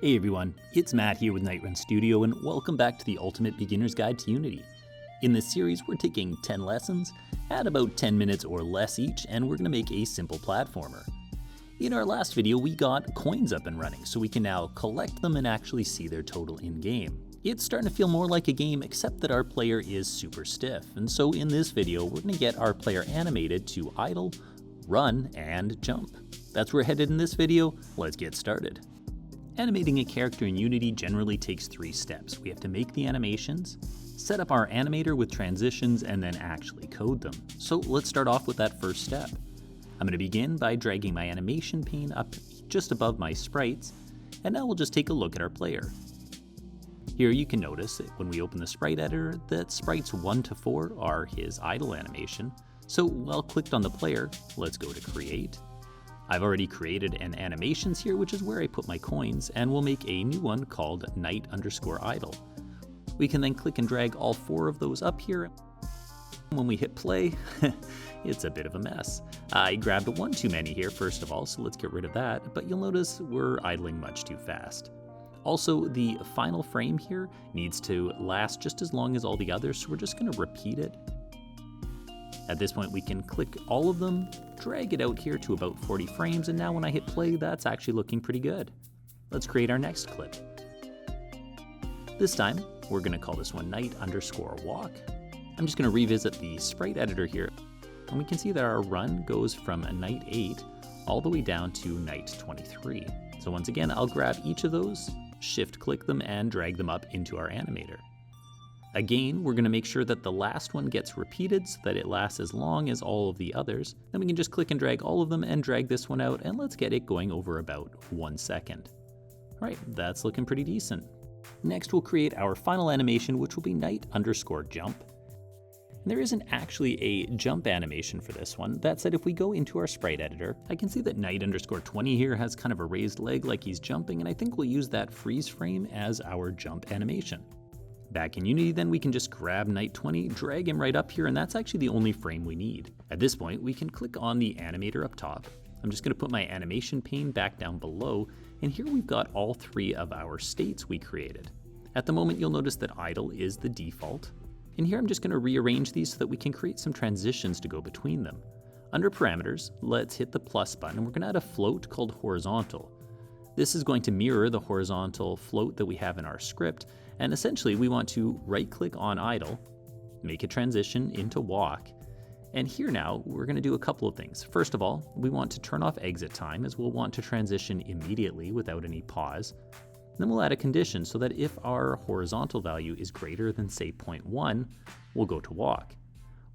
Hey everyone, it's Matt here with Nightrun Studio and welcome back to the Ultimate Beginner's Guide to Unity. In this series we're taking 10 lessons at about 10 minutes or less each, and we're going to make a simple platformer. In our last video we got coins up and running, so we can now collect them and actually see their total in-game. It's starting to feel more like a game, except that our player is super stiff, and so in this video we're going to get our player animated to idle, run, and jump. That's where we're headed in this video. Let's get started. Animating a character in Unity generally takes 3 steps. We have to make the animations, set up our animator with transitions, and then actually code them. So let's start off with that first step. I'm going to begin by dragging my animation pane up just above my sprites, and now we'll just take a look at our player. Here you can notice that when we open the sprite editor that sprites 1 to 4 are his idle animation. So while clicked on the player, let's go to create. I've already created an animations here, which is where I put my coins, and we'll make a new one called night_idle. We can then click and drag all 4 of those up here. When we hit play, it's a bit of a mess. I grabbed one too many here first of all, so let's get rid of that, but you'll notice we're idling much too fast. Also, the final frame here needs to last just as long as all the others, so we're just going to repeat it. At this point we can click all of them, drag it out here to about 40 frames, and now when I hit play, that's actually looking pretty good. Let's create our next clip. This time, we're going to call this one night_walk. I'm just going to revisit the sprite editor here, and we can see that our run goes from a night 8 all the way down to night 23. So once again, I'll grab each of those, shift click them, and drag them up into our animator. Again, we're going to make sure that the last one gets repeated so that it lasts as long as all of the others. Then we can just click and drag all of them and drag this one out, and let's get it going over about 1 second. All right, that's looking pretty decent. Next, we'll create our final animation, which will be night_jump. And there isn't actually a jump animation for this one. That said, if we go into our sprite editor, I can see that night_20 here has kind of a raised leg like he's jumping, and I think we'll use that freeze frame as our jump animation. Back in Unity then, we can just grab night 20, drag him right up here, and that's actually the only frame we need. At this point, we can click on the animator up top. I'm just going to put my animation pane back down below, and here we've got all 3 of our states we created. At the moment, you'll notice that idle is the default, and here I'm just going to rearrange these so that we can create some transitions to go between them. Under parameters, let's hit the plus button, and we're going to add a float called horizontal. This is going to mirror the horizontal float that we have in our script, and essentially we want to right-click on idle, make a transition into walk, and here now we're going to do a couple of things. First of all, we want to turn off exit time, as we'll want to transition immediately without any pause. Then we'll add a condition so that if our horizontal value is greater than, say, 0.1, we'll go to walk.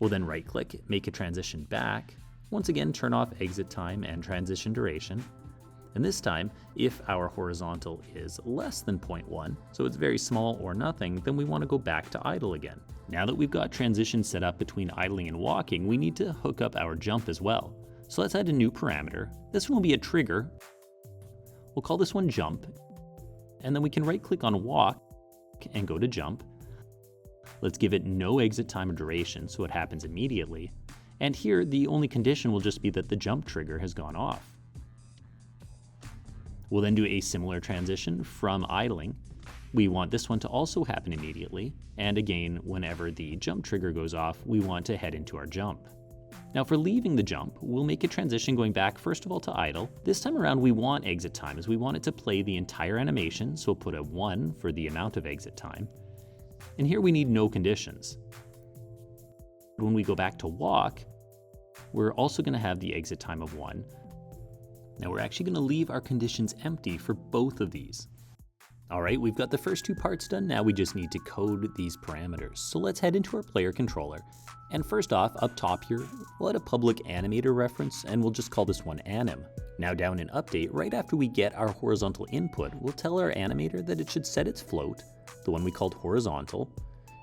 We'll then right-click, make a transition back, once again turn off exit time and transition duration. And this time, if our horizontal is less than 0.1, so it's very small or nothing, then we want to go back to idle again. Now that we've got transitions set up between idling and walking, we need to hook up our jump as well. So let's add a new parameter. This one will be a trigger. We'll call this one jump. And then we can right-click on walk and go to jump. Let's give it no exit time or duration, so it happens immediately. And here, the only condition will just be that the jump trigger has gone off. We'll then do a similar transition from idling. We want this one to also happen immediately, and again, whenever the jump trigger goes off, we want to head into our jump. Now for leaving the jump, we'll make a transition going back first of all to idle. This time around we want exit time, as we want it to play the entire animation, so we'll put a 1 for the amount of exit time. And here we need no conditions. When we go back to walk, we're also going to have the exit time of 1. Now we're actually going to leave our conditions empty for both of these. Alright, we've got the first 2 parts done, now we just need to code these parameters. So let's head into our PlayerController. And first off, up top here, we'll add a public animator reference, and we'll just call this one anim. Now down in update, right after we get our horizontal input, we'll tell our animator that it should set its float, the one we called horizontal,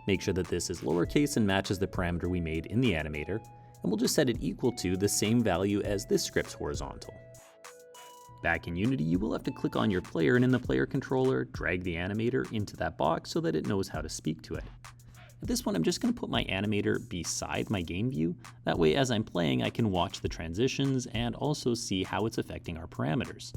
make sure that this is lowercase and matches the parameter we made in the animator, and we'll just set it equal to the same value as this script's horizontal. Back in Unity, you will have to click on your player, and in the PlayerController, drag the animator into that box so that it knows how to speak to it. At this one, I'm just going to put my animator beside my game view. That way, as I'm playing, I can watch the transitions and also see how it's affecting our parameters.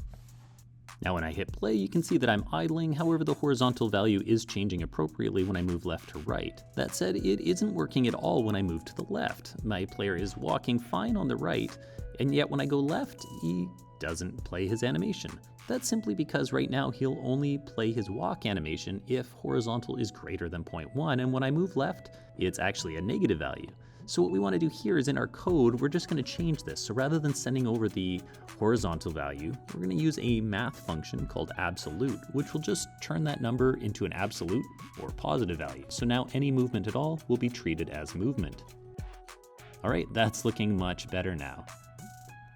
Now when I hit play, you can see that I'm idling, however the horizontal value is changing appropriately when I move left to right. That said, it isn't working at all when I move to the left. My player is walking fine on the right, and yet when I go left, he doesn't play his animation. That's simply because right now he'll only play his walk animation if horizontal is greater than 0.1, and when I move left, it's actually a negative value. So what we want to do here is in our code, we're just going to change this. So rather than sending over the horizontal value, we're going to use a math function called absolute, which will just turn that number into an absolute or positive value. So now any movement at all will be treated as movement. All right, that's looking much better now.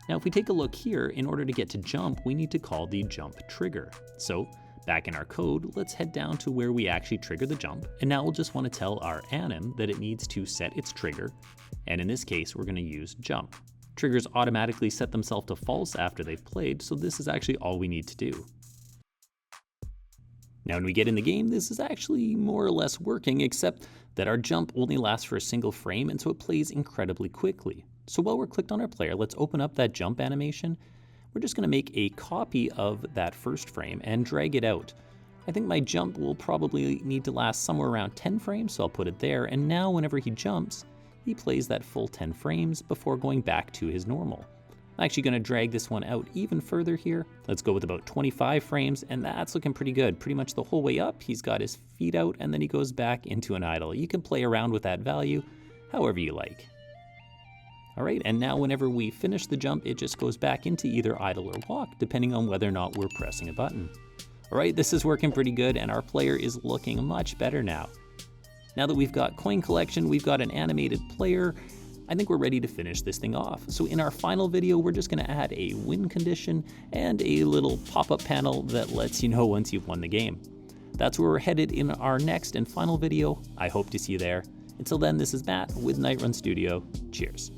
Now, if we take a look here, in order to get to jump, we need to call the jump trigger. So back in our code, let's head down to where we actually trigger the jump. And now we'll just want to tell our anim that it needs to set its trigger. And in this case, we're going to use jump. Triggers automatically set themselves to false after they've played, so this is actually all we need to do. Now when we get in the game, this is actually more or less working, except that our jump only lasts for a single frame, and so it plays incredibly quickly. So while we're clicked on our player, let's open up that jump animation. We're just going to make a copy of that first frame and drag it out. I think my jump will probably need to last somewhere around 10 frames, so I'll put it there. And now whenever he jumps, he plays that full 10 frames before going back to his normal. I'm actually going to drag this one out even further here. Let's go with about 25 frames, and that's looking pretty good. Pretty much the whole way up, he's got his feet out, and then he goes back into an idle. You can play around with that value however you like. All right, and now whenever we finish the jump, it just goes back into either idle or walk, depending on whether or not we're pressing a button. All right, this is working pretty good, and our player is looking much better now. Now that we've got coin collection, we've got an animated player, I think we're ready to finish this thing off. So in our final video, we're just gonna add a win condition and a little pop-up panel that lets you know once you've won the game. That's where we're headed in our next and final video. I hope to see you there. Until then, this is Matt with Night Run Studio. Cheers.